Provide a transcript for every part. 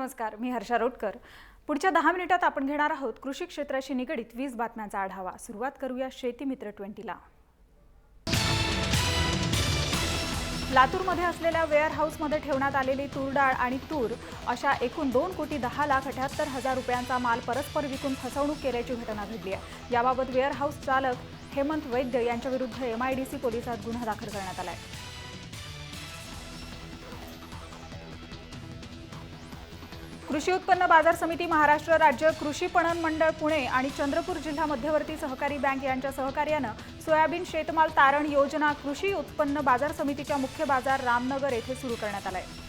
नमस्कार, मी हर्षा रोटकर। पुढच्या 10 मिनिटात आपण घेणार आहोत कृषी क्षेत्राशी निगडित 20 बातम्यांचा आढावा। सुरुवात करूया शेती मित्र 20 ला। लातूरमध्ये असलेल्या वेअर हाऊसमध्ये ठेवण्यात आलेली तूर डाळ आणि तूर अशा एकूण 2,10,78,000 रुपयांचा माल परस्पर विकून फसवणूक केल्याची घटना घडली आहे। याबाबत वेअर हाऊस चालक हेमंत वैद्य यांच्याविरुद्ध MIDC पोलिसात गुन्हा दाखल करण्यात आला आहे। कृषी उत्पन्न बाजार समिती महाराष्ट्र राज्य कृषी पणन मंडळ पुणे आणि चंद्रपूर जिल्हा मध्यवर्ती सहकारी बँक यांच्या सहकार्याने सोयाबीन शेतमाल तारण योजना कृषी उत्पन्न बाजार समितीच्या मुख्य बाजार रामनगर येथे सुरू करण्यात आला आहे।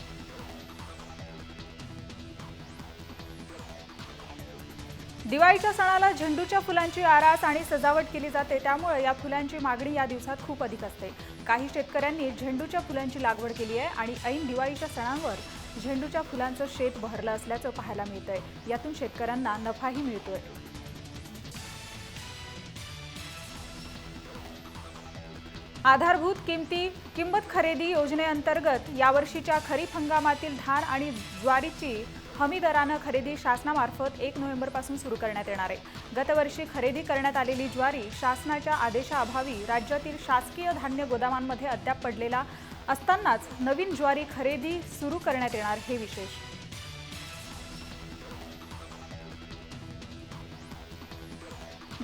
दिवाळीच्या सणाला झेंडूच्या फुलांची आरास आणि सजावट केली जाते, त्यामुळे या फुलांची मागणी या दिवसात खूप अधिक असते। काही शेतकऱ्यांनी झेंडूच्या फुलांची लागवड केली आहे आणि ऐन दिवाळीच्या सणांवर झेंडूच्या फुलांचं शेत बहरलं असल्याचं पाहायला मिळतंय। यातून शेतकऱ्यांना नफाही मिळतोय। आधारभूत किंमत खरेदी योजनेअंतर्गत यावर्षीच्या खरीप हंगामातील धान आणि ज्वारीची हमी दरानं खरेदी शासनामार्फत 1 नोव्हेंबरपासून सुरू करण्यात येणार आहे। गतवर्षी खरेदी करण्यात आलेली ज्वारी शासनाच्या आदेशाअभावी राज्यातील शासकीय धान्य गोदामांमध्ये अद्याप पडलेला असतानाच नवीन ज्वारी खरेदी सुरू करण्यात येणार हे विशेष।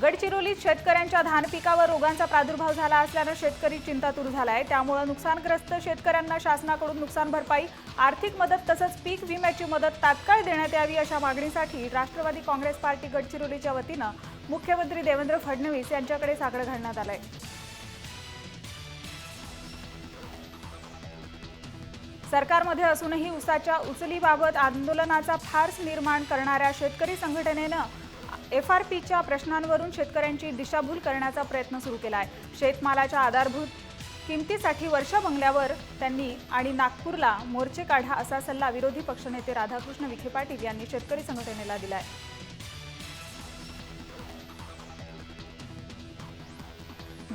गडचिरोलीत शेतकऱ्यांच्या धान पिकावर रोगांचा प्रादुर्भाव झाला असल्याने शेतकरी चिंतातूर झाला आहे। त्यामुळे नुकसानग्रस्त शेतकऱ्यांना शासनाकडून नुकसान भरपाई, आर्थिक मदत तसंच पीक विम्याची मदत तात्काळ देण्यात यावी अशा मागणीसाठी राष्ट्रवादी काँग्रेस पार्टी गडचिरोलीच्या वतीने मुख्यमंत्री देवेंद्र फडणवीस यांच्याकडे साकडं घालण्यात आलंय। सरकारमध्ये असूनही ऊसाच्या उचलीबाबत आंदोलनाचा फार्स निर्माण करणाऱ्या शेतकरी संघटनेनं FRPच्या प्रश्नांवरून शेतकऱ्यांची दिशाभूल करण्याचा प्रयत्न सुरू केला आहे। शेतमालाच्या आधारभूत किमतीसाठी वर्षा बंगल्यावर त्यांनी आणि नागपूरला मोर्चे काढा असा सल्ला विरोधी पक्षनेते राधाकृष्ण विखे पाटील यांनी शेतकरी संघटनेला दिला आहे।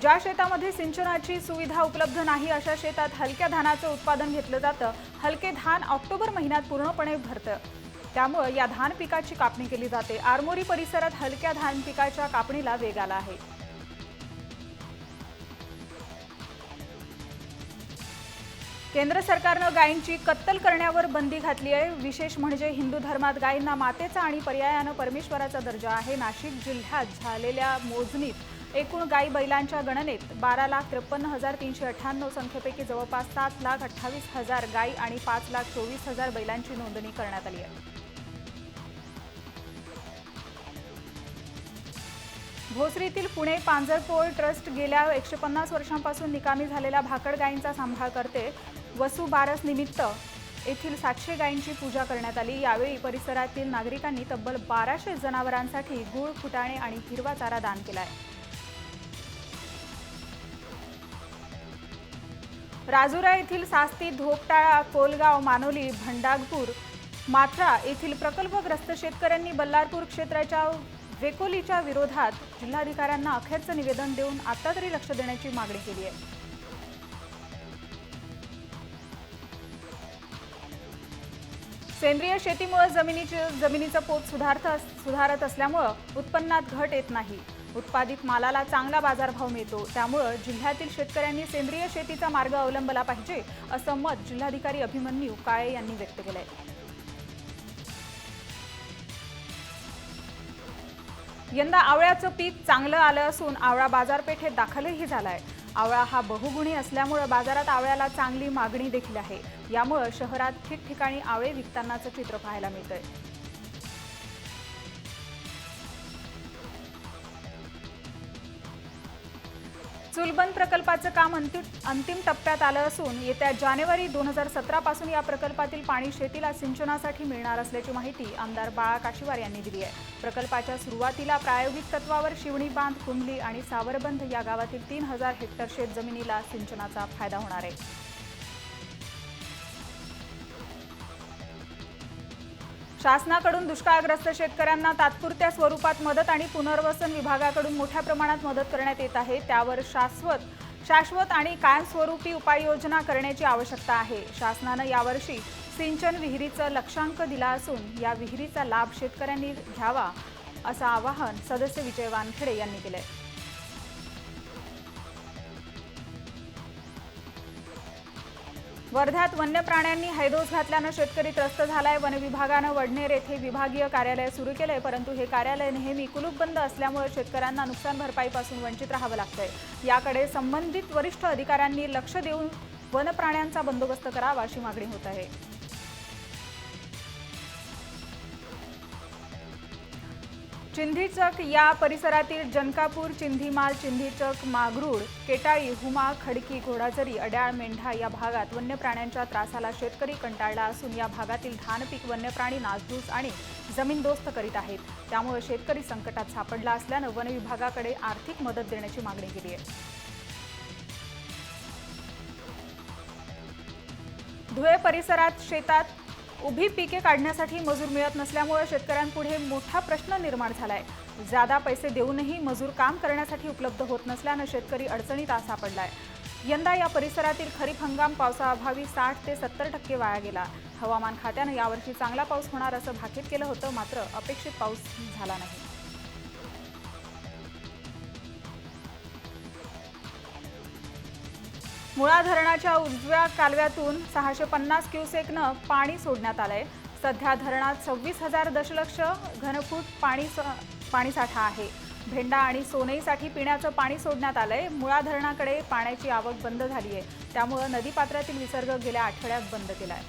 ज्या शेतामध्ये सिंचनाची सुविधा उपलब्ध नाही अशा शेतात हलक्या धानाचं उत्पादन घेतलं जातं। हलके धान ऑक्टोबर महिन्यात पूर्णपणे भरतं, त्यामुळे या धान पिकाची कापणी केली जाते। आरमोरी परिसरात हलक्या धान पिकाच्या कापणीला वेग आला आहे। केंद्र सरकारनं गायींची कत्तल करण्यावर बंदी घातली आहे। विशेष म्हणजे हिंदू धर्मात गायींना मातेचा आणि पर्यायानं परमेश्वराचा दर्जा आहे। नाशिक जिल्ह्यात झालेल्या मोजणीत एकूण गायी बैलांच्या गणनेत 12,53,398 संख्येपैकी जवळपास 7,28,000 गायी आणि 5,24,000 बैलांची नोंदणी करण्यात आली आहे। भोसरीतील पुणे पांजरपोळ ट्रस्ट गेल्या 150 वर्षांपासून निकामी झालेल्या भाकड गायींचा सांभाळ करते। वसुबारस निमित्त येथील 700 गायींची पूजा करण्यात आली। यावेळी परिसरातील नागरिकांनी तब्बल 1200 जनावरांसाठी गूळ, फुटाणे आणि हिरवा चारा दान केला आहे। राजुरा येथील सास्ती, धोपटाळा, कोलगाव, मानोली, भंडारपूर, माथरा येथील प्रकल्पग्रस्त शेतकऱ्यांनी बल्लारपूर क्षेत्राच्या वेकोलीच्या विरोधात जिल्हाधिकाऱ्यांना अखेरचं निवेदन देऊन आता तरी लक्ष देण्याची मागणी केली आहे। सेंद्रिय शेतीमुळे जमिनीचं पोत सुधारत असल्यामुळे उत्पन्नात घट येत नाही। उत्पादित मालाला चांगला बाजारभाव मिळतो, त्यामुळे जिल्ह्यातील शेतकऱ्यांनी सेंद्रिय शेतीचा मार्ग अवलंबला पाहिजे असं मत जिल्हाधिकारी अभिमन्यू काळे यांनी व्यक्त केलंय। यंदा आवळ्याचं पीक चांगलं आलं असून आवळा बाजारपेठेत दाखलही झालाय। आवळा हा बहुगुणी असल्यामुळे बाजारात आवळ्याला चांगली मागणी देखील आहे। यामुळे शहरात ठिकठिकाणी आवळे विकतानाचं चित्र पाहायला मिळतंय। चुलबंद प्रकल्पाचं काम अंतिम टप्प्यात आलं असून येत्या जानेवारी 2017 पासून या प्रकल्पातील पाणी शेतीला सिंचनासाठी मिळणार असल्याची माहिती आमदार बाळा काशीवार यांनी दिली आहे। प्रकल्पाच्या सुरुवातीला प्रायोगिक तत्वावर शिवणी बांध, कुंभली आणि सावरबंध या गावातील 3000 हेक्टर शेत जमिनीला सिंचनाचा फायदा होणार आहे। शासनाकडून दुष्काळग्रस्त शेतकऱ्यांना तात्पुरत्या स्वरूपात मदत आणि पुनर्वसन विभागाकडून मोठ्या प्रमाणात मदत करण्यात येत आहे। त्यावर शाश्वत आणि कायमस्वरूपी उपाययोजना करण्याची आवश्यकता आहे। शासनाने यावर्षी सिंचन विहिरीचं लक्षांक दिला असून या विहिरीचा लाभ शेतकऱ्यांनी घ्यावा असं आवाहन सदस्य विजय वानखेडे यांनी केले। वर्ध्यात वन्य प्राण्यांनी हैदोस घातल्यानं शेतकरी त्रस्त झालाय। वन विभागानं वडनेर येथे विभागीय कार्यालय सुरू केलंय, परंतु हे कार्यालय नेहमी कुलूपबंद असल्यामुळे शेतकऱ्यांना नुकसान भरपाईपासून वंचित राहावं लागतंय। याकडे संबंधित वरिष्ठ अधिकाऱ्यांनी लक्ष देऊन वन प्राण्यांचा बंदोबस्त करावा अशी मागणी होत आहे। चिंधीचक या परिसरातील जनकापूर, चिंधीमाल, चिंधीचक, मागरूळ, केटाळी, हुमा, खडकी, घोडाझरी, अड्याळ, मेंढा या भागात वन्य प्राण्यांच्या त्रासाला शेतकरी कंटाळला असून या भागातील धान पीक वन्य प्राणी नासधूस आणि जमीनदोस्त करीत आहेत। त्यामुळे शेतकरी संकटात सापडला असल्यानं वन विभागाकडे आर्थिक मदत देण्याची मागणी केली आहे। धुळे परिसरात शेतात उभी पिके काढण्यासाठी मजूर मिळत नसल्यामुळे शेतकऱ्यांपुढे मोठा प्रश्न निर्माण झालाय। जादा पैसे देऊनही मजूर काम करण्यासाठी उपलब्ध होत नसल्यानं शेतकरी अडचणीत सापडलाय। यंदा या परिसरातील खरीप हंगाम पावसाअभावी 60 ते 70% वाया गेला। हवामान खात्यानं यावर्षी चांगला पाऊस होणार असं भाकीत केलं होतं, मात्र अपेक्षित पाऊस झाला नाही। मुळा धरणाच्या उजव्या कालव्यातून 650 क्युसेकनं पाणी सोडण्यात आलंय। सध्या धरणात 26,000 दशलक्ष घनफूट पाणीसाठा आहे। भेंडा आणि सोनईसाठी पिण्याचं पाणी सोडण्यात आलंय। मुळा धरणाकडे पाण्याची आवक बंद झाली आहे, त्यामुळे नदीपात्रातील विसर्ग गेल्या आठवड्यात बंद केलाय।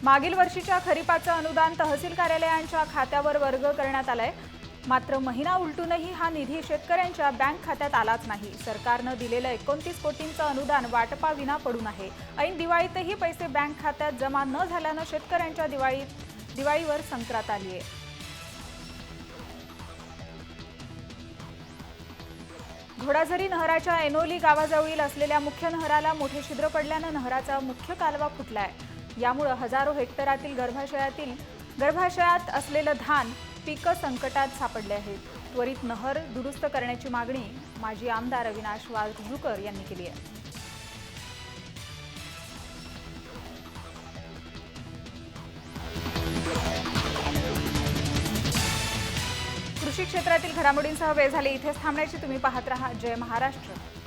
मागील वर्षीच्या खरीपाचं अनुदान तहसील कार्यालयांच्या खात्यावर वर्ग करण्यात आलंय, मात्र महिना उलटूनही हा निधी शेतकऱ्यांच्या बँक खात्यात आलाच नाही। सरकारनं दिलेलं 29 कोटींचं अनुदान वाटपाविना पडून आहे। ऐन दिवाळीतही पैसे बँक खात्यात जमा न झाल्यानं शेतकऱ्यांच्या दिवाळीवर संक्रांत आली आहे। घोडाझरी नहराच्या एनोली गावाजवळील असलेल्या मुख्य नहराला मोठे छिद्र पडल्यानं नहराचा मुख्य कालवा फुटलाय। यामुळे हजारो हेक्टरातील गर्भाशयात असलेलं धान पिकं संकटात सापडले आहेत। त्वरित नहर दुरुस्त करण्याची मागणी माजी आमदार अविनाश वाळुंजकर यांनी केली आहे। कृषी क्षेत्रातील घडामोडींसह वेळ झाली इथेच थांबण्याची। तुम्ही पाहत रहा जय महाराष्ट्र।